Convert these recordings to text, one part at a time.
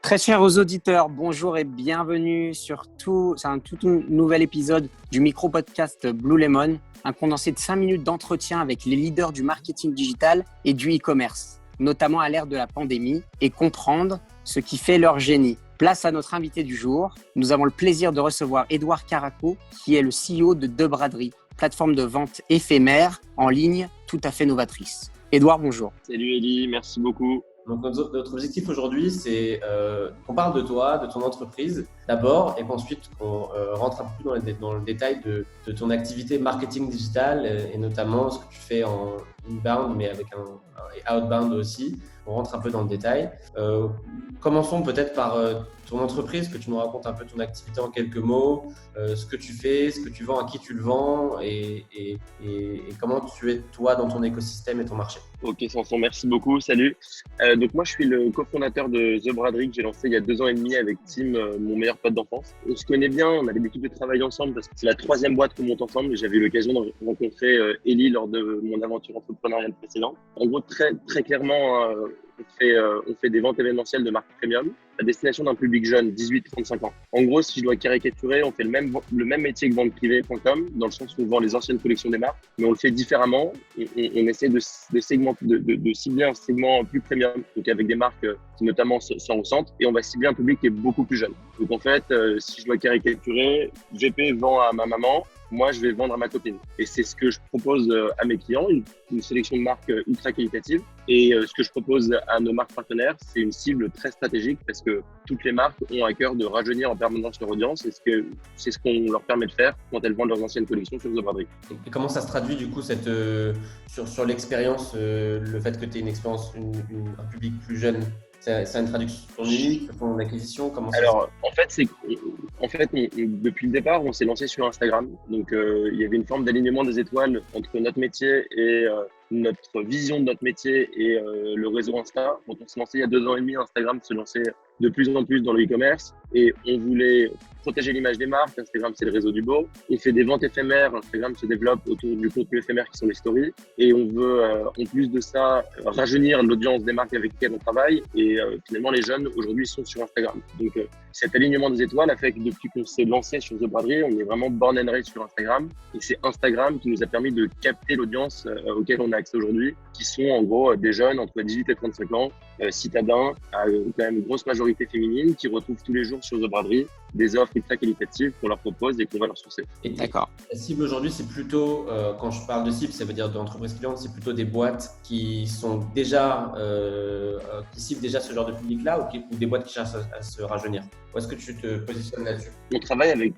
Très chers auditeurs, bonjour et bienvenue sur tout nouvel épisode du micro-podcast Blue Lemon, un condensé de 5 minutes d'entretien avec les leaders du marketing digital et du e-commerce, notamment à l'ère de la pandémie, et comprendre ce qui fait leur génie. Place à notre invité du jour. Nous avons le plaisir de recevoir Édouard Caraco, qui est le CEO de Debraderie, plateforme de vente éphémère en ligne tout à fait novatrice. Édouard, bonjour. Salut Elie, merci beaucoup. Donc notre objectif aujourd'hui, c'est qu'on parle de toi, de ton entreprise d'abord, et qu'ensuite on rentre un peu plus dans le détail de ton activité marketing digital et notamment ce que tu fais en inbound, mais avec un outbound aussi. On rentre un peu dans le détail. Commençons peut-être par ton entreprise, que tu nous racontes un peu ton activité en quelques mots, ce que tu fais, ce que tu vends, à qui tu le vends et comment tu es toi dans ton écosystème et ton marché. Ok Samson, merci beaucoup, salut. Donc moi je suis le cofondateur de Debraderie que j'ai lancé il y a 2 ans et demi avec Tim, mon meilleur pote d'enfance. On se connaît bien, on a l'habitude de travailler ensemble parce que c'est la 3e boîte qu'on monte ensemble et j'avais eu l'occasion de rencontrer Elie lors de mon aventure entrepreneuriale précédente. En gros, très clairement, on fait des ventes événementielles de marque premium à destination d'un public jeune, 18-35 ans. En gros, si je dois caricaturer, on fait le même métier que venteprivée.com, dans le sens où on vend les anciennes collections des marques, mais on le fait différemment. On essaie de cibler un segment plus premium, donc avec des marques qui notamment s'en ressentent, et on va cibler un public qui est beaucoup plus jeune. Donc en fait, si je dois caricaturer, GP vend à ma maman, moi, je vais vendre à ma copine. Et c'est ce que je propose à mes clients, une sélection de marques ultra qualitatives. Et ce que je propose à nos marques partenaires, c'est une cible très stratégique parce que toutes les marques ont à cœur de rajeunir en permanence leur audience. Et c'est ce qu'on leur permet de faire quand elles vendent leurs anciennes collections sur Debraderie. Et comment ça se traduit du coup sur l'expérience, le fait que tu aies une expérience, un public plus jeune? C'est une traduction unique, ton acquisition, comment ça? Alors, en fait, depuis le départ, on s'est lancé sur Instagram. Donc, il y avait une forme d'alignement des étoiles entre notre métier et notre vision de notre métier et le réseau Insta. Quand on s'est lancé il y a 2 ans et demi, Instagram se lançait de plus en plus dans le e-commerce et on voulait protéger l'image des marques. Instagram, c'est le réseau du beau. On fait des ventes éphémères. Instagram se développe autour du contenu éphémère qui sont les stories. Et on veut, en plus de ça, rajeunir l'audience des marques avec lesquelles on travaille. Et finalement, les jeunes, aujourd'hui, sont sur Instagram. Donc, cet alignement des étoiles a fait que depuis qu'on s'est lancé sur Debraderie, on est vraiment born and raised sur Instagram. Et c'est Instagram qui nous a permis de capter l'audience auquel on a accès aujourd'hui, qui sont en gros des jeunes entre 18 et 35 ans, citadins, quand même une grosse majorité féminine, qui retrouvent tous les jours sur Debraderie des offres ultra qualitatives qu'on leur propose et qu'on va leur sourcer. Et d'accord. La cible aujourd'hui, c'est plutôt, quand je parle de cible, ça veut dire d'entreprise cliente, c'est plutôt des boîtes qui sont déjà, qui ciblent déjà ce genre de public-là ou des boîtes qui cherchent à se rajeunir. Où est-ce que tu te positionnes là-dessus? On travaille avec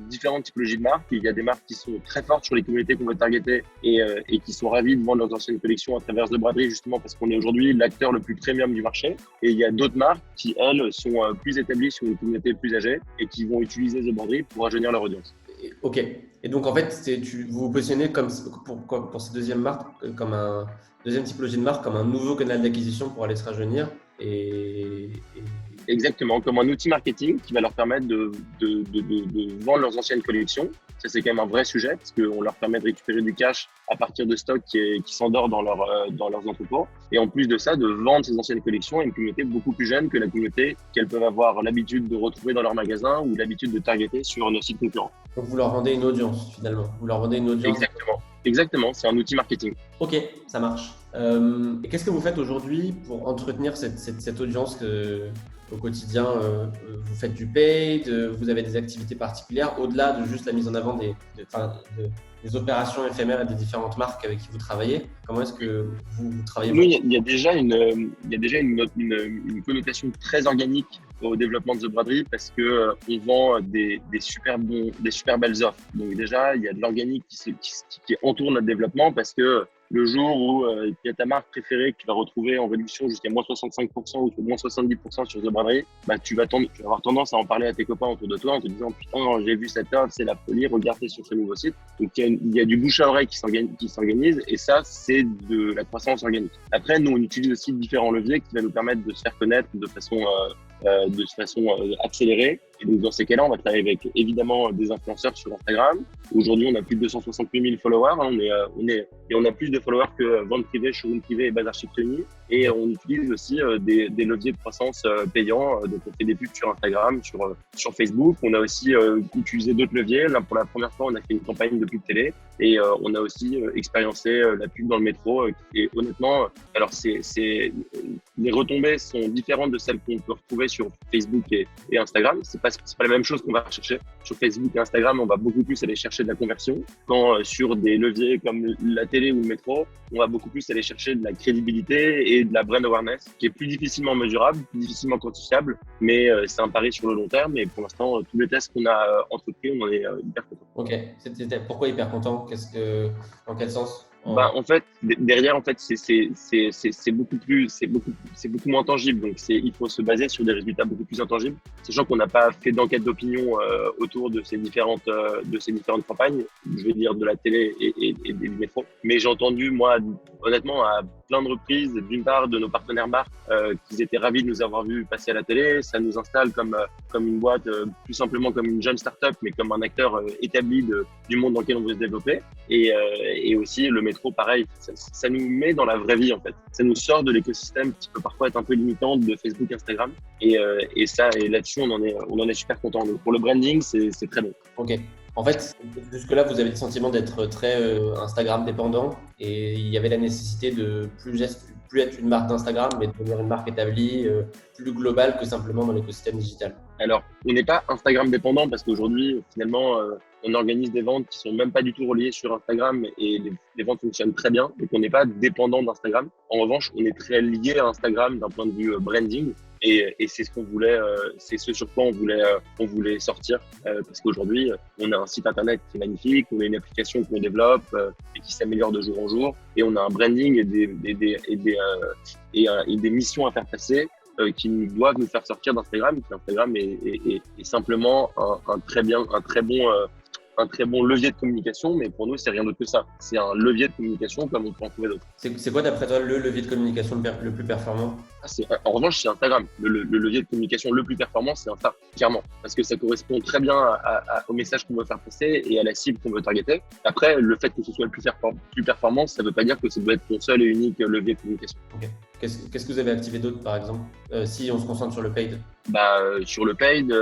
différentes typologies de marques. Il y a des marques qui sont très fortes sur les communautés qu'on veut targeter et qui sont ravies de vendre leurs anciennes collections à travers Debraderie, justement parce qu'on est aujourd'hui l'acteur le plus premium du marché. Et il y a d'autres marques qui, elles, sont plus établies sur une communauté plus âgée et qui vont utiliser Debraderie pour rajeunir leur audience. Ok. Et donc, en fait, vous vous positionnez comme, pour cette deuxième marque, comme deuxième typologie de marque, comme un nouveau canal d'acquisition pour aller se rajeunir Exactement, comme un outil marketing qui va leur permettre de vendre leurs anciennes collections. Ça, c'est quand même un vrai sujet parce qu'on leur permet de récupérer du cash à partir de stock qui s'endort dans leurs entrepôts. Et en plus de ça, de vendre ces anciennes collections à une communauté beaucoup plus jeune que la communauté qu'elles peuvent avoir l'habitude de retrouver dans leur magasin ou l'habitude de targeter sur nos sites concurrents. Donc, vous leur vendez une audience finalement. Vous leur vendez une audience. Exactement, c'est un outil marketing. Ok, ça marche. Et qu'est-ce que vous faites aujourd'hui pour entretenir cette audience au quotidien? Vous faites du paid, vous avez des activités particulières au-delà de juste la mise en avant des opérations éphémères et des différentes marques avec qui vous travaillez. Comment est-ce que vous travaillez? Nous, il y a déjà une connotation très organique au développement de Debraderie parce que on vend des super belles offres. Donc déjà, il y a de l'organique qui entoure notre développement parce que le jour où il y a ta marque préférée que tu vas retrouver en réduction jusqu'à moins 65% ou moins 70% sur Debraderie, bah, tu vas avoir tendance à en parler à tes copains autour de toi en te disant « Putain, j'ai vu cette offre, c'est la folie, regardez sur ce nouveau site ». Donc, il y a du bouche à oreille qui s'organise et ça, c'est de la croissance organique. Après, nous, on utilise aussi différents leviers qui vont nous permettre de se faire connaître de façon accélérée. Et donc, dans ces cas-là, on va travailler avec évidemment des influenceurs sur Instagram. Aujourd'hui, on a plus de 268 000 followers. Et on a plus de followers que vente privée, showroom privé et bazar chic réunis. Et on utilise aussi des leviers de croissance payants. Donc, on fait des pubs sur Instagram, sur Facebook. On a aussi utilisé d'autres leviers. Là, pour la première fois, on a fait une campagne de pub télé. Et on a aussi expériencé la pub dans le métro. Et honnêtement, alors les retombées sont différentes de celles qu'on peut retrouver sur Facebook et Instagram. C'est pas la même chose qu'on va rechercher. Sur Facebook et Instagram, on va beaucoup plus aller chercher de la conversion. Quand sur des leviers comme la télé ou le métro, on va beaucoup plus aller chercher de la crédibilité et de la brand awareness, qui est plus difficilement mesurable, plus difficilement quantifiable, mais c'est un pari sur le long terme. Et pour l'instant, tous les tests qu'on a entrepris, on en est hyper content. Ok. Pourquoi hyper content? Dans quel sens? En fait, derrière, en fait, c'est beaucoup moins tangible. Donc, il faut se baser sur des résultats beaucoup plus intangibles. Sachant qu'on n'a pas fait d'enquête d'opinion autour de ces différentes campagnes. Je veux dire de la télé et du métro. Mais j'ai entendu, moi, honnêtement, à plein de reprises, d'une part de nos partenaires marques, qu'ils étaient ravis de nous avoir vus passer à la télé. Ça nous installe comme une boîte, plus simplement comme une jeune start-up, mais comme un acteur établi du monde dans lequel on veut se développer. Et aussi le métro, pareil, ça nous met dans la vraie vie en fait. Ça nous sort de l'écosystème qui peut parfois être un peu limitant de Facebook, Instagram. Et là-dessus, on en est super content. Donc pour le branding, c'est très bon. Ok. En fait, jusque-là, vous avez le sentiment d'être très Instagram dépendant et il y avait la nécessité de plus être une marque d'Instagram, mais de devenir une marque établie, plus globale que simplement dans l'écosystème digital. Alors, on n'est pas Instagram dépendant parce qu'aujourd'hui, finalement, on organise des ventes qui sont même pas du tout reliées sur Instagram et les ventes fonctionnent très bien. Donc, on n'est pas dépendant d'Instagram. En revanche, on est très lié à Instagram d'un point de vue branding. Et c'est ce qu'on voulait, c'est ce sur quoi on voulait sortir parce qu'aujourd'hui on a un site internet qui est magnifique, on a une application qu'on développe et qui s'améliore de jour en jour, et on a un branding et des missions à faire passer qui doivent nous faire sortir d'Instagram. Instagram est simplement un très bon levier de communication, mais pour nous, c'est rien d'autre que ça. C'est un levier de communication comme on peut en trouver d'autres. C'est quoi, d'après toi, le levier de communication le plus performant? En revanche, c'est Instagram. Le levier de communication le plus performant, c'est Insta, clairement. Parce que ça correspond très bien au message qu'on veut faire passer et à la cible qu'on veut targeter. Après, le fait que ce soit le plus performant, ça ne veut pas dire que ça doit être ton seul et unique levier de communication. Okay. Qu'est-ce que vous avez activé d'autre, par exemple, si on se concentre sur le paid? Sur le paid, donc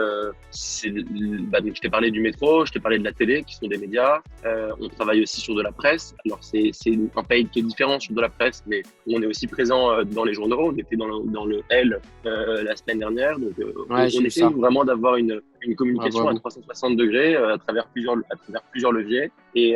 je t'ai parlé du métro, je t'ai parlé de la télé, qui sont des médias. On travaille aussi sur de la presse. Alors, c'est un paid qui est différent sur de la presse, mais on est aussi présent dans les journaux. On était dans le L la semaine dernière. Donc, on essaie vraiment d'avoir une communication à 360 degrés à travers plusieurs leviers et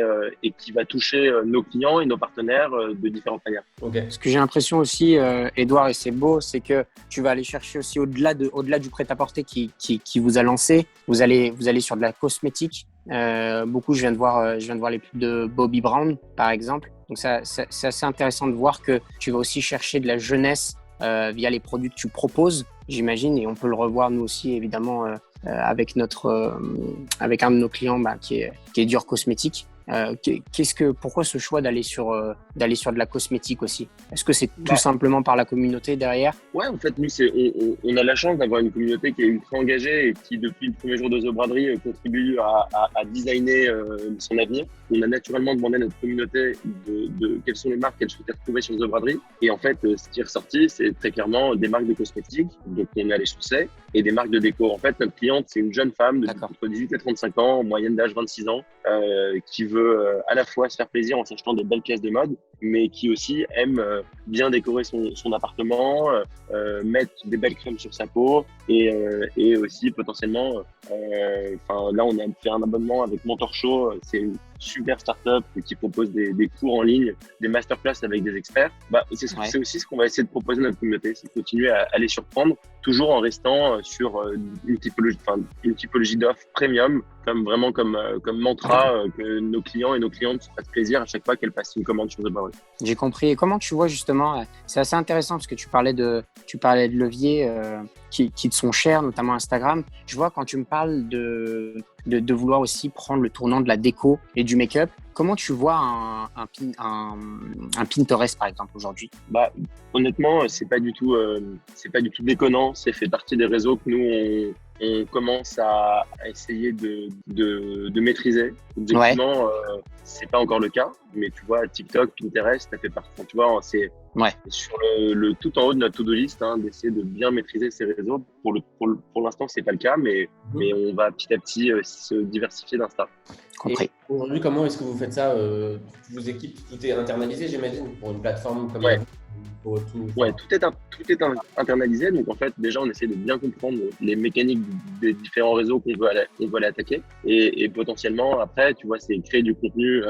qui va toucher nos clients et nos partenaires de différentes manières. Okay. Ce que j'ai l'impression aussi, Edouard, et c'est beau, c'est que tu vas aller chercher aussi au-delà du prêt-à-porter qui vous a lancé. Vous allez sur de la cosmétique. Je viens de voir les pubs de Bobbi Brown, par exemple. Donc c'est assez intéressant de voir que tu vas aussi chercher de la jeunesse via les produits que tu proposes, j'imagine, et on peut le revoir nous aussi évidemment avec un de nos clients qui est Dior Cosmétique. Pourquoi ce choix d'aller sur de la cosmétique aussi? Est-ce que c'est tout simplement par la communauté derrière? Ouais, en fait, nous, on a la chance d'avoir une communauté qui est ultra engagée et qui, depuis le premier jour de The Braderie, contribue à designer son avenir. On a naturellement demandé à notre communauté de quelles sont les marques qu'elle souhaitait retrouver sur The Braderie. Et en fait, ce qui est ressorti, c'est très clairement des marques de cosmétiques, donc on est allé sourcer, et des marques de déco. En fait, notre cliente, c'est une jeune femme entre 18 et 35 ans, en moyenne d'âge 26 ans, qui veut à la fois se faire plaisir en s'achetant des belles pièces de mode, mais qui aussi aime bien décorer son appartement, mettre des belles crèmes sur sa peau et aussi potentiellement, là on a fait un abonnement avec Mentor Show, c'est une super start-up qui propose des cours en ligne, des masterclass avec des experts. C'est aussi ce qu'on va essayer de proposer à notre communauté, c'est de continuer à les surprendre, toujours en restant sur une typologie d'offres premium, comme mantra, que nos clients et nos clientes se fassent plaisir à chaque fois qu'elles passent une commande sur The Braderie. J'ai compris. Et comment tu vois justement, c'est assez intéressant parce que tu parlais de leviers qui te sont chers, notamment Instagram. Je vois quand tu me parles de vouloir aussi prendre le tournant de la déco et du make-up. Comment tu vois un Pinterest par exemple aujourd'hui? Honnêtement, c'est pas du tout déconnant. C'est fait partie des réseaux que nous on commence à essayer de maîtriser. Objectivement, c'est pas encore le cas, mais tu vois, TikTok, Pinterest, ça fait partie. Tu vois, c'est sur le tout en haut de notre to-do list, d'essayer de bien maîtriser ces réseaux. Pour l'instant, c'est pas le cas, mais on va petit à petit se diversifier d'Insta. Compris. Et aujourd'hui, comment est-ce que vous faites ça? Vos équipes, tout est internalisé, j'imagine, pour une plateforme comme pour tout. Tout est internalisé. Donc en fait, déjà, on essaie de bien comprendre les mécaniques des différents réseaux qu'on veut aller attaquer. Et potentiellement, après, tu vois, c'est créer du contenu,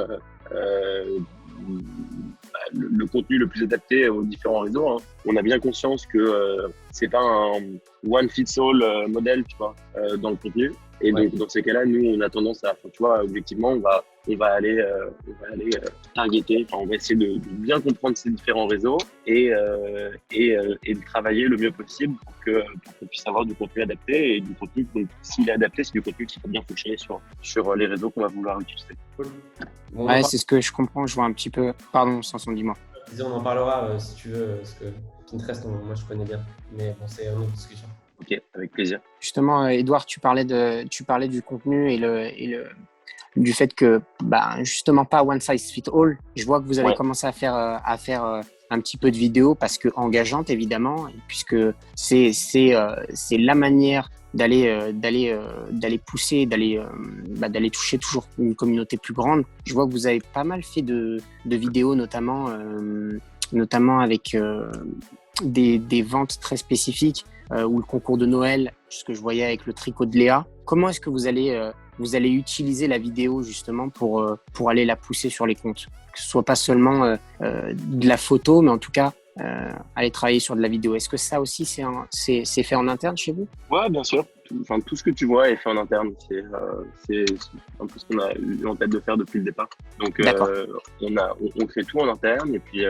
le contenu le plus adapté aux différents réseaux. On a bien conscience que c'est pas un one fits all modèle, tu vois, dans le contenu. Et donc, dans ces cas-là, nous, on a tendance à, tu vois, objectivement, on va aller targeter, on va essayer de bien comprendre ces différents réseaux et de travailler le mieux possible pour qu'on puisse avoir du contenu adapté et du contenu, donc, s'il est adapté, c'est du contenu qui va bien fonctionner sur les réseaux qu'on va vouloir utiliser. Cool. C'est ce que je comprends, je vois un petit peu. Pardon, Samson, dis-moi. On en parlera si tu veux, parce que Pinterest, moi, je connais bien, mais bon, c'est une autre discussion. Ok, avec plaisir. Justement, Edouard, tu parlais du contenu et du fait que, justement, pas one size fit all. Je vois que vous avez commencé à faire un petit peu de vidéos parce que engageante, évidemment, puisque c'est la manière d'aller pousser, d'aller toucher toujours une communauté plus grande. Je vois que vous avez pas mal fait de vidéos, notamment avec des ventes très spécifiques. Ou le concours de Noël, ce que je voyais avec le tricot de Léa. Comment est-ce que vous allez utiliser la vidéo justement pour aller la pousser sur les comptes? Que ce soit pas seulement de la photo, mais en tout cas aller travailler sur de la vidéo. Est-ce que ça aussi c'est fait en interne chez vous? Ouais, bien sûr. Tout ce que tu vois est fait en interne. C'est un peu ce qu'on a eu en tête de faire depuis le départ. Donc on crée tout en interne et puis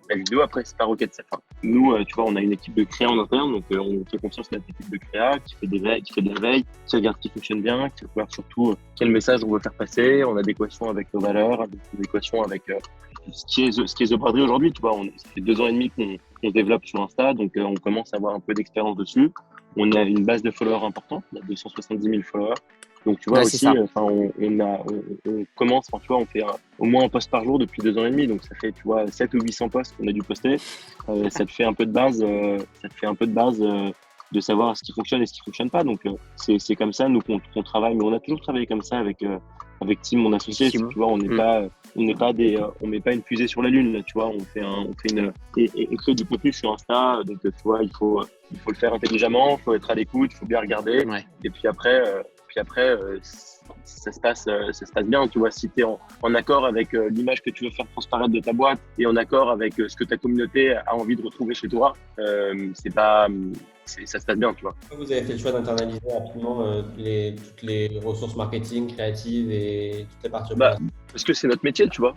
la vidéo, après, c'est pas rocket science. Nous, tu vois, on a une équipe de créa en interne, donc on fait confiance à notre équipe de créa qui fait de la veille, qui regarde ce qui fonctionne bien, qui regarde surtout quel message on veut faire passer, en adéquation avec nos valeurs, en adéquation avec ce qui est The Braderie aujourd'hui. Tu vois, ça fait 2 ans et demi qu'on se développe sur Insta, donc on commence à avoir un peu d'expérience dessus. On a une base de followers importante, on a 270 000 followers. Donc, tu vois, aussi, on commence, tu vois, on fait au moins un post par jour depuis 2 ans et demi. Donc, ça fait, tu vois, 7 ou 800 posts qu'on a dû poster. Ça te fait un peu de base, de savoir ce qui fonctionne et ce qui fonctionne pas. Donc, c'est comme ça, nous, qu'on travaille. Mais on a toujours travaillé comme ça avec Tim, mon associé. Tu vois, on met pas une fusée sur la lune, là, tu vois. On crée du contenu sur Insta. Donc, tu vois, il faut le faire intelligemment, il faut être à l'écoute, il faut bien regarder. Et puis après, ça se passe bien, tu vois. Si tu es en accord avec l'image que tu veux faire transparaître de ta boîte et en accord avec ce que ta communauté a envie de retrouver chez toi, ça se passe bien, tu vois. Vous avez fait le choix d'internaliser rapidement toutes les ressources marketing, créatives et toutes les parties. Parce que c'est notre métier, tu vois.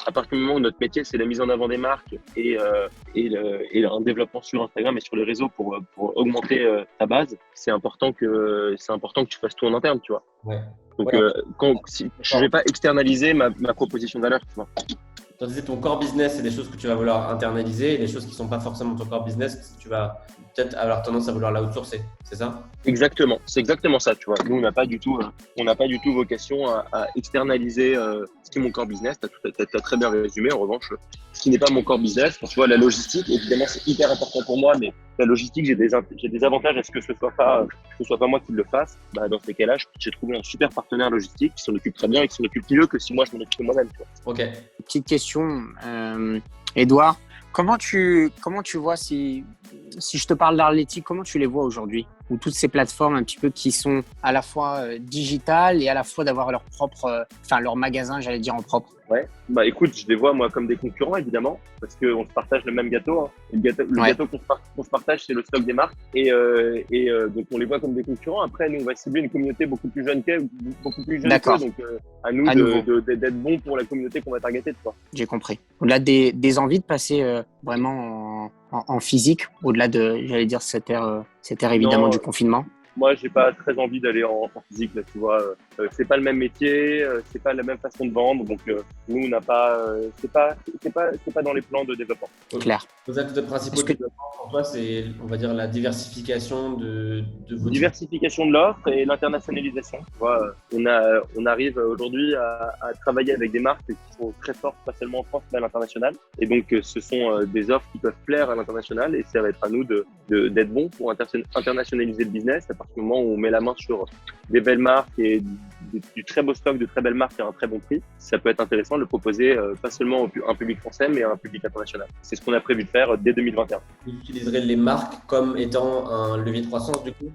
À partir du moment où notre métier, c'est la mise en avant des marques et un développement sur Instagram et sur les réseaux pour augmenter ta base, c'est important que tu fasses tout en interne, tu vois. Donc, je vais pas externaliser ma proposition de valeur, tu vois. Tandis que ton core business, c'est des choses que tu vas vouloir internaliser et des choses qui ne sont pas forcément ton core business, tu vas peut-être avoir tendance à vouloir l'outsourcer, c'est ça? Exactement, c'est exactement ça, tu vois. Nous, on n'a pas du tout vocation à externaliser ce qui est mon core business. T'as très bien résumé. En revanche, ce qui n'est pas mon core business, tu vois, la logistique, évidemment, c'est hyper important pour moi, mais la logistique, j'ai des avantages à ce que ce soit pas moi qui le fasse. Dans ces cas-là, j'ai trouvé un super partenaire logistique qui s'en occupe très bien et qui s'en occupe mieux que si moi je m'en occupais moi-même, tu vois. Ok. Petite question, Edouard. Comment tu vois si je te parle d'Arletty, comment tu les vois aujourd'hui? Ou toutes ces plateformes un petit peu qui sont à la fois digitales et à la fois d'avoir leur propre, leur magasin, j'allais dire en propre. Ouais, écoute, je les vois moi comme des concurrents évidemment, parce qu'on se partage le même gâteau. Le gâteau qu'on se partage, c'est le stock des marques. Et donc on les voit comme des concurrents. Après, nous, on va cibler une communauté beaucoup plus jeune qu'eux. Donc à nous d'être bons pour la communauté qu'on va targeter, tu vois. J'ai compris. Au-delà des envies de passer vraiment en physique, au-delà de, j'allais dire, cette ère évidemment du confinement. Moi, j'ai pas très envie d'aller en physique, là, tu vois. C'est pas le même métier, c'est pas la même façon de vendre, donc nous, on n'a pas, c'est pas dans les plans de développement. Clair. Vos axes de principaux développement toi, c'est, on va dire, la diversification de vos Diversification de l'offre et l'internationalisation. Tu vois, on arrive aujourd'hui à travailler avec des marques qui sont très fortes, pas seulement en France, mais à l'international. Et donc, ce sont des offres qui peuvent plaire à l'international et ça va être à nous d'être bons pour internationaliser le business à partir du moment où on met la main sur des belles marques et du très beau stock de très belles marques à un très bon prix. Ça peut être intéressant de le proposer pas seulement à un public français, mais à un public international. C'est ce qu'on a prévu de faire dès 2021. Vous utiliserez les marques comme étant un levier de croissance, du coup?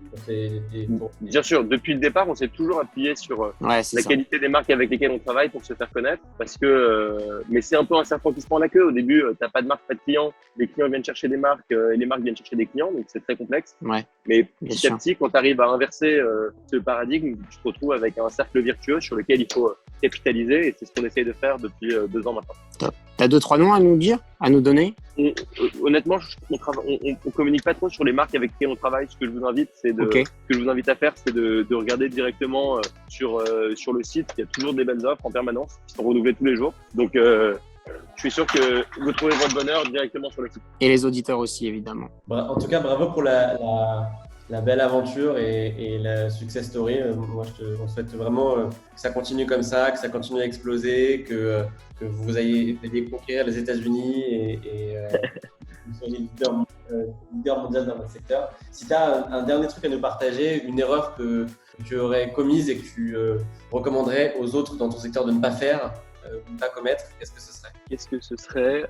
Bien sûr, depuis le départ, on s'est toujours appuyé sur la qualité des marques avec lesquelles on travaille pour se faire connaître. Parce que, mais c'est un peu un serpent qui se prend la queue. Au début, tu n'as pas de marque, pas de clients. Les clients viennent chercher des marques et les marques viennent chercher des clients. Donc, c'est très complexe. Ouais, mais petit à petit, quand tu arrives à inverser ce paradigme, tu te retrouves avec un cercle virtueux sur lequel il faut capitaliser. Et c'est ce qu'on essaye de faire depuis 2 ans maintenant. Top. T'as 2-3 noms à nous dire, à nous donner? Honnêtement, on communique pas trop sur les marques avec lesquelles on travaille. Ce que je vous invite, ce que je vous invite à faire, c'est de regarder directement sur le site. Il y a toujours des belles offres en permanence qui sont renouvelées tous les jours. Donc, je suis sûr que vous trouvez votre bonheur directement sur le site. Et les auditeurs aussi, évidemment. En tout cas, bravo pour la belle aventure et la success story. Moi, on souhaite vraiment que ça continue comme ça, que ça continue à exploser, que vous ayez conquérir les États-Unis et vous soyez leader mondial dans votre secteur. Si tu as un dernier truc à nous partager, une erreur que tu aurais commise et que tu recommanderais aux autres dans ton secteur de ne pas faire, ou ne pas commettre, qu'est-ce que ce serait? Qu'est-ce que ce serait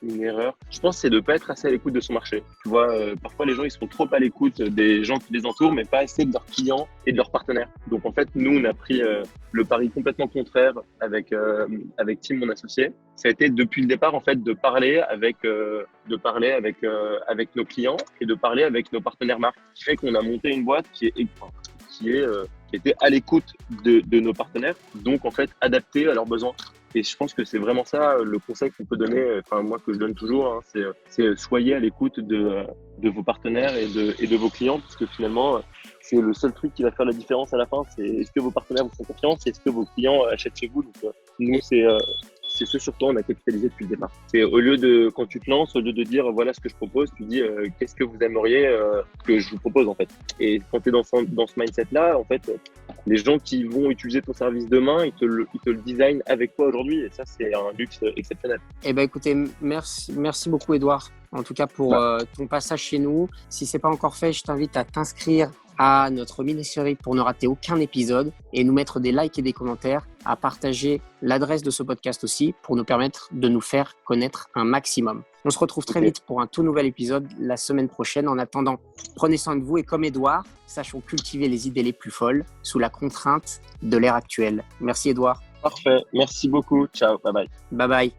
une erreur? Je pense que c'est de ne pas être assez à l'écoute de son marché. Tu vois, parfois les gens ils sont trop à l'écoute des gens qui les entourent, mais pas assez de leurs clients et de leurs partenaires. Donc en fait, nous on a pris le pari complètement contraire avec Tim, mon associé. Ça a été depuis le départ en fait de parler avec nos clients et de parler avec nos partenaires marques. Ce qui fait qu'on a monté une boîte qui était à l'écoute de nos partenaires, donc en fait adapté à leurs besoins. Et je pense que c'est vraiment ça le conseil qu'on peut donner, enfin moi que je donne toujours, hein, c'est soyez à l'écoute de vos partenaires et de vos clients, parce que finalement c'est le seul truc qui va faire la différence à la fin, c'est est-ce que vos partenaires vous font confiance, est-ce que vos clients achètent chez vous. Donc nous c'est ce sur quoi on a capitalisé depuis le départ. C'est au lieu de, quand tu te lances, au lieu de dire voilà ce que je propose, tu dis qu'est-ce que vous aimeriez que je vous propose en fait. Et quand tu es dans ce mindset-là, en fait, les gens qui vont utiliser ton service demain, ils te le designent avec toi aujourd'hui. Et ça, c'est un luxe exceptionnel. Eh ben, écoutez, merci beaucoup, Edouard. En tout cas, pour ton passage chez nous. Si ce n'est pas encore fait, je t'invite à t'inscrire à notre mini-série pour ne rater aucun épisode et nous mettre des likes et des commentaires, à partager l'adresse de ce podcast aussi pour nous permettre de nous faire connaître un maximum. On se retrouve très vite pour un tout nouvel épisode la semaine prochaine. En attendant, prenez soin de vous et comme Edouard, sachons cultiver les idées les plus folles sous la contrainte de l'ère actuelle. Merci Edouard. Parfait. Merci beaucoup. Ciao. Bye bye. Bye bye.